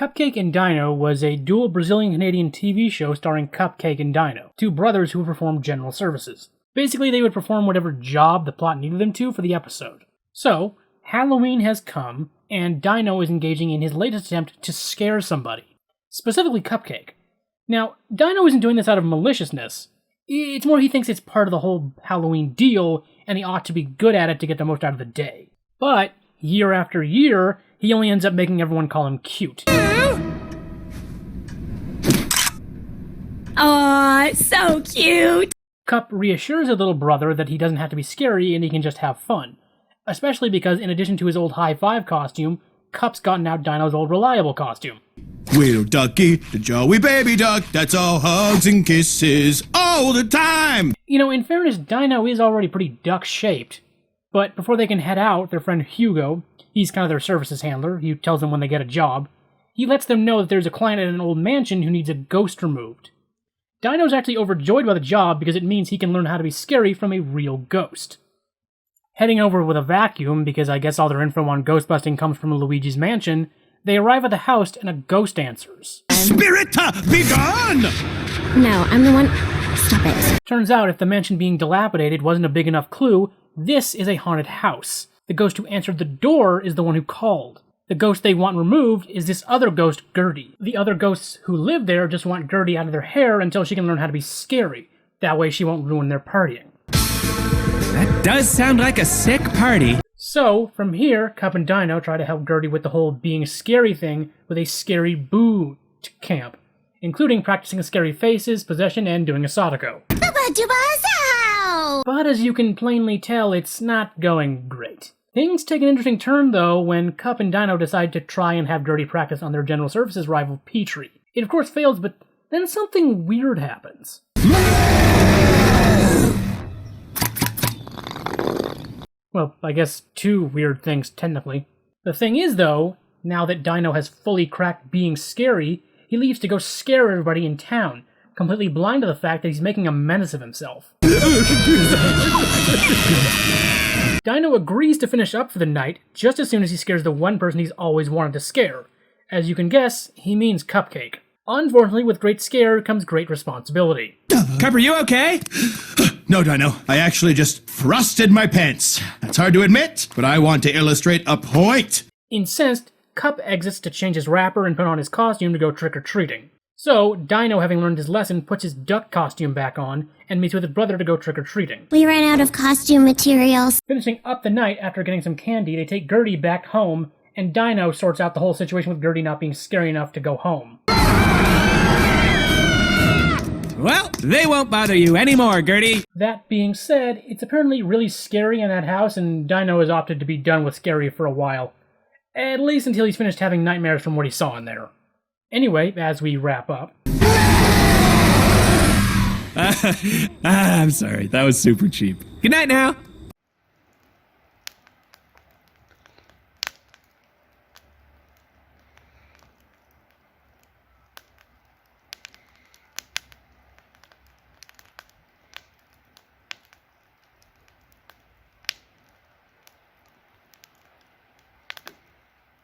Cupcake and Dino was a dual Brazilian-Canadian TV show starring Cupcake and Dino, two brothers who would perform general services. Basically, they would perform whatever job the plot needed them to for the episode. So, Halloween has come, and Dino is engaging in his latest attempt to scare somebody. Specifically Cupcake. Now, Dino isn't doing this out of maliciousness. It's more he thinks it's part of the whole Halloween deal, and he ought to be good at it to get the most out of the day. But, year after year, he only ends up making everyone call him cute. Aw, so cute! Cup reassures his little brother that he doesn't have to be scary and he can just have fun. Especially because in addition to his old high five costume, Cup's gotten out Dino's old reliable costume. Little ducky, the jolly baby duck, that's all hugs and kisses all the time! You know, in fairness, Dino is already pretty duck-shaped. But before they can head out, their friend Hugo, he's kind of their services handler, he tells them when they get a job, he lets them know that there's a client at an old mansion who needs a ghost removed. Dino's actually overjoyed by the job because it means he can learn how to be scary from a real ghost. Heading over with a vacuum, because I guess all their info on ghostbusting comes from Luigis Mansion, they arrive at the house and a ghost answers. Spirit, be gone! No, I'm the one... Stop it. Turns out, if the mansion being dilapidated wasn't a big enough clue, this is a haunted house. The ghost who answered the door is the one who called. The ghost they want removed is this other ghost, Gertie. The other ghosts who live there just want Gertie out of their hair until she can learn how to be scary. That way she won't ruin their partying. That does sound like a sick party. So, from here, Cup and Dino try to help Gertie with the whole being scary thing with a scary boo camp, including practicing scary faces, possession, and doing a Sadako. But as you can plainly tell, it's not going great. Things take an interesting turn, though, when Cup and Dino decide to try and have Gertie practice on their general services rival, Petrie. It of course fails, but then something weird happens. Well, I guess two weird things, technically. The thing is, though, now that Dino has fully cracked being scary, he leaves to go scare everybody in town, completely blind to the fact that he's making a menace of himself. Dino agrees to finish up for the night just as soon as he scares the one person he's always wanted to scare. As you can guess, he means Cupcake. Unfortunately, with great scare comes great responsibility. Cup, are you okay? No, Dino, I actually just thrusted my pants. That's hard to admit, but I want to illustrate a point. Incensed, Cup exits to change his wrapper and put on his costume to go trick-or-treating. So, Dino, having learned his lesson, puts his duck costume back on and meets with his brother to go trick-or-treating. We ran out of costume materials. Finishing up the night after getting some candy, they take Gertie back home, and Dino sorts out the whole situation with Gertie not being scary enough to go home. Well, they won't bother you anymore, Gertie. That being said, it's apparently really scary in that house, and Dino has opted to be done with scary for a while. At least until he's finished having nightmares from what he saw in there. Anyway, as we wrap up... I'm sorry, that was super cheap. Good night now.